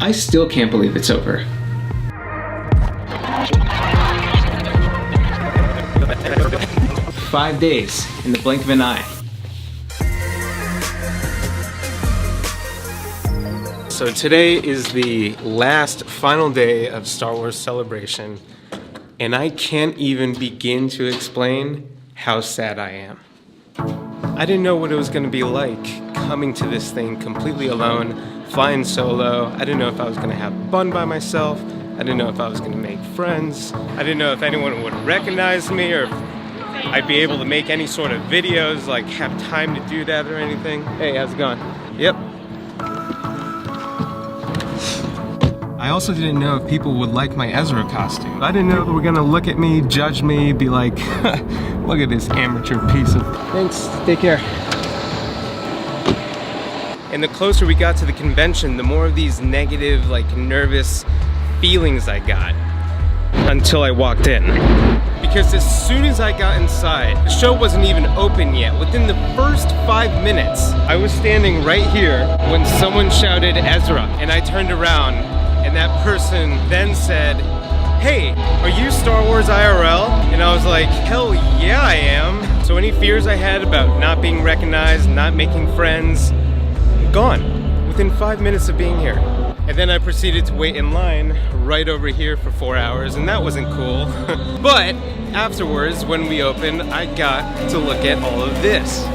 I still can't believe it's over. "5 days in the blink of an eye." So today is the last final day of Star Wars Celebration, and I can't even begin to explain how sad I am. I didn't know what it was going to be like coming to this thing completely alone, flying solo. I didn't know if I was going to have fun by myself. I didn't know if I was going to make friends. I didn't know if anyone would recognize me or if I'd be able to make any sort of videos, like have time to do that or anything. Hey, how's it going? Yep. I also didn't know if people would like my Ezra costume. I didn't know they were gonna look at me, judge me, be like, look at this amateur piece of... Thanks, take care. And the closer we got to the convention, the more of these negative, like nervous feelings I got until I walked in. Because as soon as I got inside, the show wasn't even open yet. Within the first 5 minutes, I was standing right here when someone shouted Ezra, and I turned around. And that person then said, "Hey, are you Star Wars IRL?" And I was like, hell yeah, I am. So any fears I had about not being recognized, not making friends, gone within 5 minutes of being here. And then I proceeded to wait in line right over here for 4 hours, and that wasn't cool. But afterwards, when we opened, I got to look at all of this.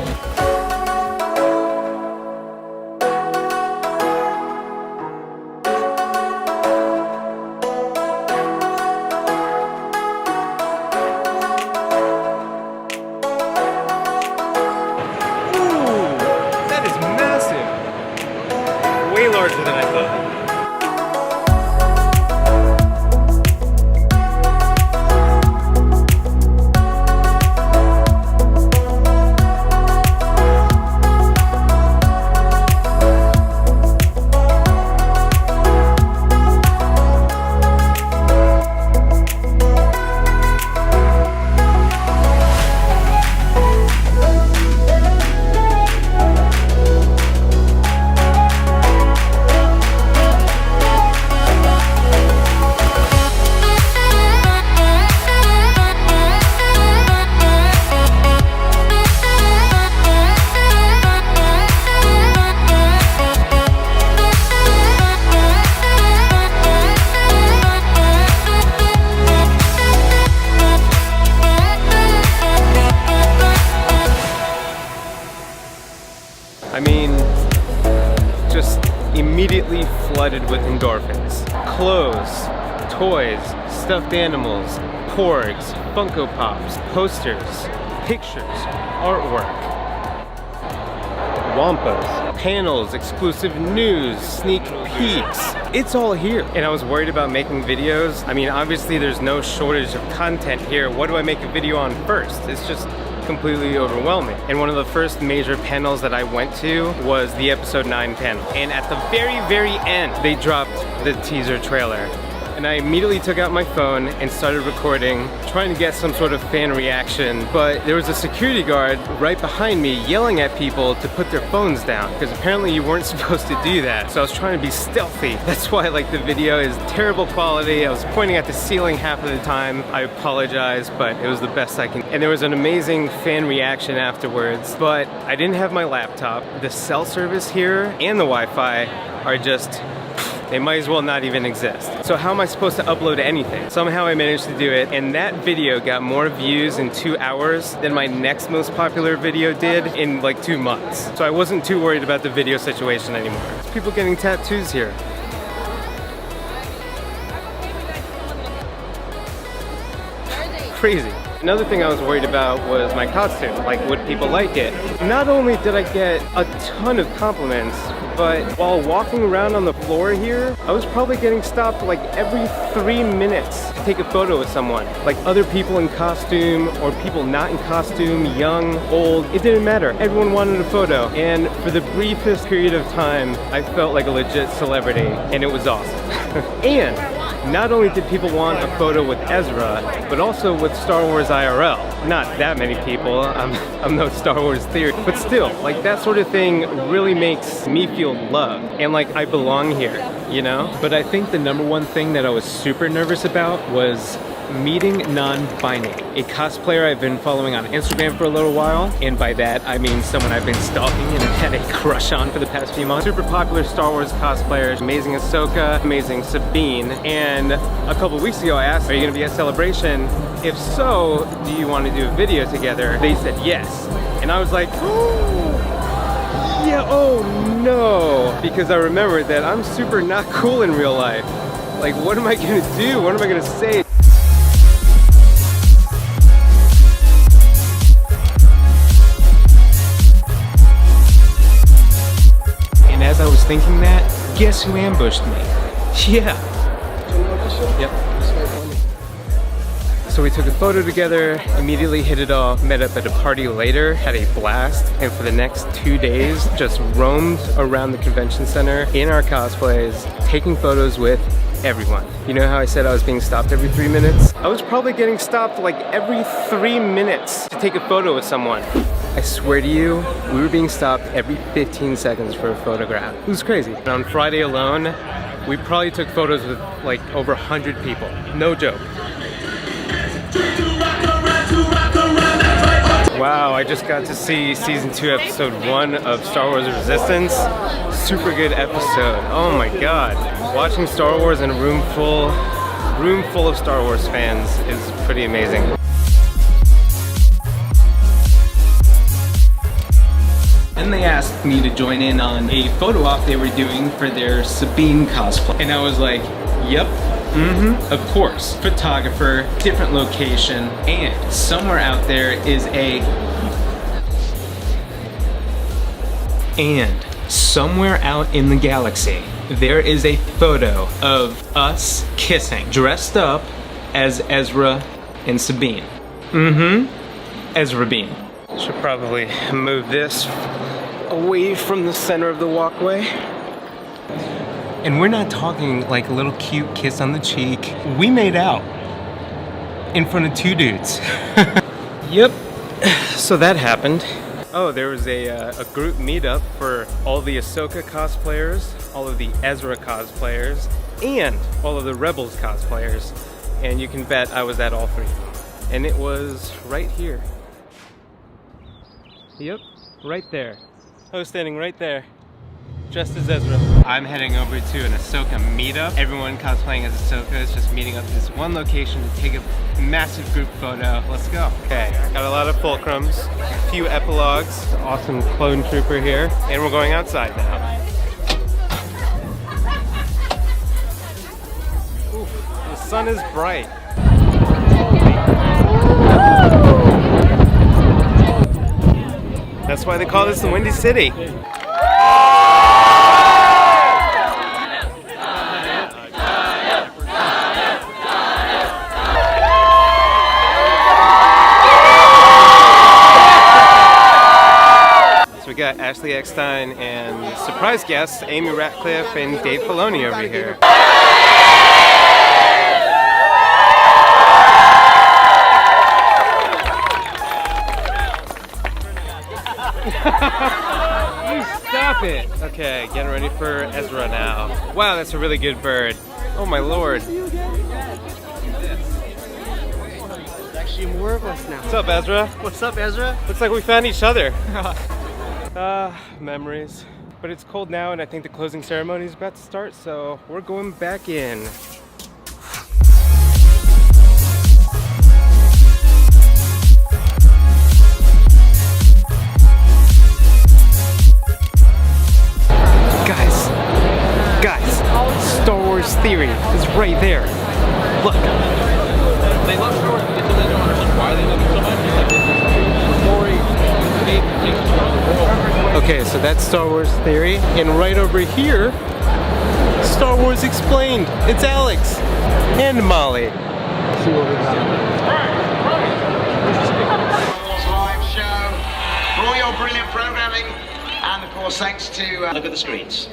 Way larger than I thought. I mean, just immediately flooded with endorphins. Clothes, toys, stuffed animals, porgs, Funko Pops, posters, pictures, artwork, wampas, panels, exclusive news, sneak peeks. It's all here. And I was worried about making videos. I mean, obviously there's no shortage of content here. What do I make a video on first? It's just completely overwhelming. And one of the first major panels that I went to was the episode 9 panel. And at the very end, they dropped the teaser trailer. And I immediately took out my phone and started recording, trying to get some sort of fan reaction. But there was a security guard right behind me yelling at people to put their phones down, because apparently you weren't supposed to do that. So I was trying to be stealthy. That's why like the video is terrible quality. I was pointing at the ceiling half of the time. I apologize, but it was the best I can. And there was an amazing fan reaction afterwards, but I didn't have my laptop. The cell service here and the Wi-Fi are just, they might as well not even exist. So how am I supposed to upload anything? Somehow I managed to do it, and that video got more views in 2 hours than my next most popular video did in like 2 months. So I wasn't too worried about the video situation anymore. There's people getting tattoos here. Crazy. Another thing I was worried about was my costume. Like, would people like it? Not only did I get a ton of compliments, but while walking around on the floor here, I was probably getting stopped like every 3 minutes to take a photo with someone. Like other people in costume or people not in costume, young, old, it didn't matter. Everyone wanted a photo. And for the briefest period of time, I felt like a legit celebrity, and it was awesome. And not only did people want a photo with Ezra, but also with Star Wars IRL. Not that many people, I'm no Star Wars theorist, but still, like that sort of thing really makes me feel feel love and like I belong here, you know? But I think the number one thing that I was super nervous about was meeting non-binary, a cosplayer I've been following on Instagram for a little while, and by that I mean someone I've been stalking and had a crush on for the past few months. Super popular Star Wars cosplayers, amazing Ahsoka, amazing Sabine, and a couple weeks ago I asked, are you gonna be at Celebration? If so, do you want to do a video together? They said yes, and I was like, oh, yeah, oh no, because I remembered that I'm super not cool in real life. Like, what am I gonna do? What am I gonna say? As I was thinking that, guess who ambushed me? Yeah. Yep. So we took a photo together, immediately hit it off, met up at a party later, had a blast, and for the next 2 days just roamed around the convention center in our cosplays, taking photos with everyone. You know how I said I was being stopped every 3 minutes? I was probably getting stopped like every 3 minutes to take a photo with someone. I swear to you, we were being stopped every 15 seconds for a photograph. It was crazy. And on Friday alone, we probably took photos with like over 100 people. No joke. Wow, I just got to see season 2, episode 1 of Star Wars Resistance. Super good episode. Oh my god. Watching Star Wars in a room full of Star Wars fans is pretty amazing. And they asked me to join in on a photo op they were doing for their Sabine cosplay. And I was like, yep, of course. Photographer, different location, and somewhere out there is somewhere out in the galaxy, there is a photo of us kissing, dressed up as Ezra and Sabine. Ezra Bean. Should probably move this away from the center of the walkway. And we're not talking like a little cute kiss on the cheek. We made out in front of 2 dudes. Yep, so that happened. Oh, there was a group meetup for all the Ahsoka cosplayers, all of the Ezra cosplayers, and all of the Rebels cosplayers. And you can bet I was at all 3. And it was right here. Yep, right there. I was standing right there, dressed as Ezra. I'm heading over to an Ahsoka meetup. Everyone cosplaying as Ahsoka is just meeting up at this one location to take a massive group photo. Let's go. Okay, got a lot of fulcrums, a few epilogues, awesome clone trooper here, and we're going outside now. Ooh, the sun is bright. That's why they call this the Windy City. So we got Ashley Eckstein and surprise guests Amy Ratcliffe and Dave Filoni over here. You stop it! Okay, getting ready for Ezra now. Wow, that's a really good bird. Oh my lord. There's actually more of us now. What's up, Ezra? What's up, Ezra? Looks like we found each other. Memories. But it's cold now and I think the closing ceremony is about to start, so we're going back in. Guys, Star Wars theory is right there. Look. They love Star Wars, but they don't understand why they love it so much. Okay, so that's Star Wars theory, and right over here, Star Wars explained. It's Alex and Molly. See what we got. Live show for all your brilliant programming, and of course thanks to look at the screens.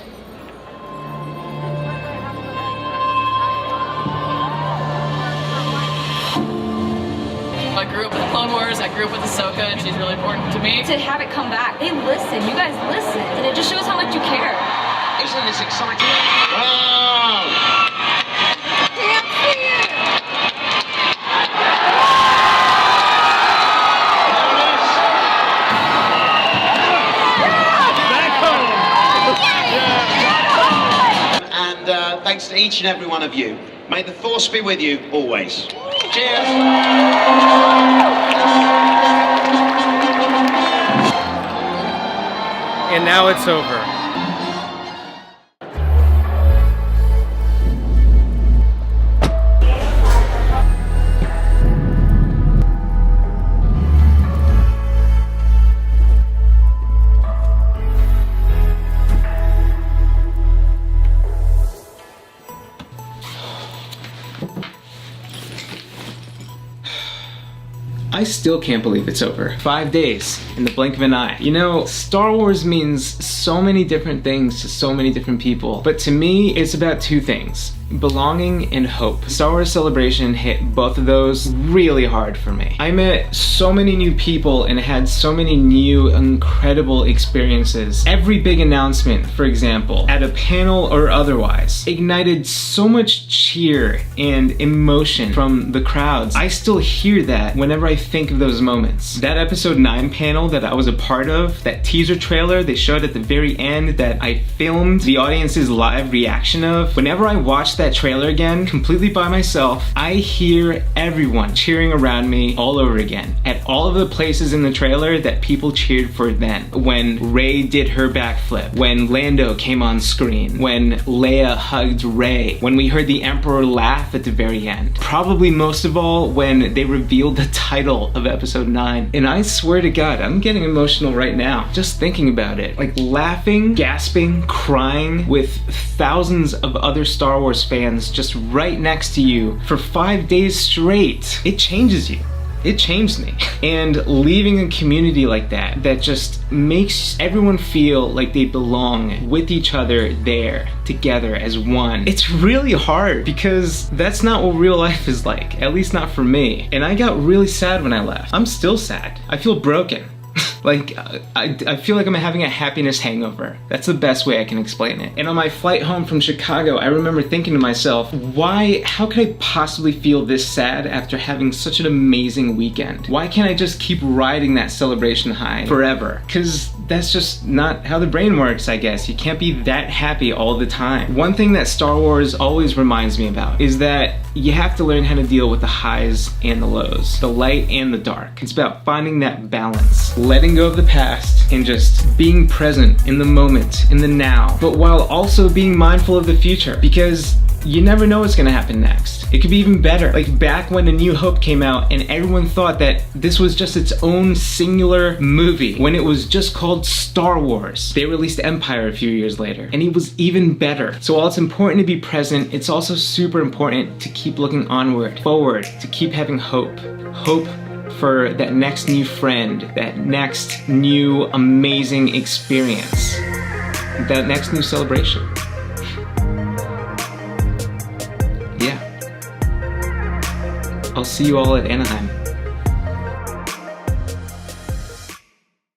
I grew up with the Clone Wars, I grew up with Ahsoka, and she's really important to me. To have it come back, they listen, you guys listen, and it just shows how much you care. Isn't this exciting? Wow! And thanks to each and every one of you. May the force be with you always. Cheers! And now it's over. I still can't believe it's over. 5 days in the blink of an eye. You know, Star Wars means so many different things to so many different people, but to me, it's about two things: belonging and hope. Star Wars Celebration hit both of those really hard for me. I met so many new people and had so many new incredible experiences. Every big announcement, for example, at a panel or otherwise, ignited so much cheer and emotion from the crowds. I still hear that whenever I think of those moments. That episode 9 panel that I was a part of, that teaser trailer they showed at the very end that I filmed the audience's live reaction of, whenever I watch that trailer again, completely by myself, I hear everyone cheering around me all over again. At all of the places in the trailer that people cheered for then. When Rey did her backflip, when Lando came on screen, when Leia hugged Rey, when we heard the Emperor laugh at the very end. Probably most of all, when they revealed the title of episode 9. And I swear to God, I'm getting emotional right now, just thinking about it. Like laughing, gasping, crying with thousands of other Star Wars fans just right next to you for 5 days straight. It changes you. It changed me. And leaving a community like that, that just makes everyone feel like they belong with each other there, together as one. It's really hard because that's not what real life is like, at least not for me. And I got really sad when I left. I'm still sad. I feel broken. Like, I feel like I'm having a happiness hangover. That's the best way I can explain it. And on my flight home from Chicago, I remember thinking to myself, how could I possibly feel this sad after having such an amazing weekend? Why can't I just keep riding that celebration high forever? Because that's just not how the brain works, I guess. You can't be that happy all the time. One thing that Star Wars always reminds me about is that you have to learn how to deal with the highs and the lows, the light and the dark. It's about finding that balance, letting go of the past and just being present in the moment, in the now, but while also being mindful of the future, because you never know what's gonna happen next. It could be even better. Like back when A New Hope came out and everyone thought that this was just its own singular movie, when it was just called Star Wars. They released Empire a few years later and it was even better. So while it's important to be present, it's also super important to keep looking onward, forward, to keep having hope. Hope for that next new friend, that next new amazing experience, that next new celebration. Yeah. I'll see you all at Anaheim.